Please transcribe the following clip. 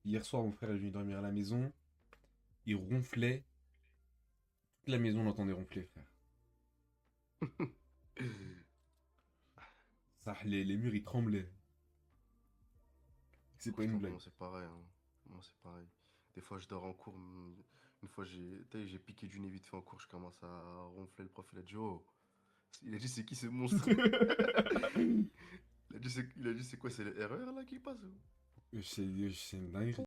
Hier soir, mon frère est venu dormir à la maison. Il ronflait. Toute la maison l'entendait ronfler, frère. Ça, les murs, ils tremblaient. C'est pas une Franchement, blague. moi, c'est pareil, hein. Moi, c'est pareil. Des fois, je dors en cours. Une fois, j'ai piqué du nez vite fait en cours. Je commence à ronfler. Le prof, il a dit, oh. Il a dit, c'est qui ce monstre? Il a dit, c'est quoi? C'est les RER là qui passe? C'est une dinguerie.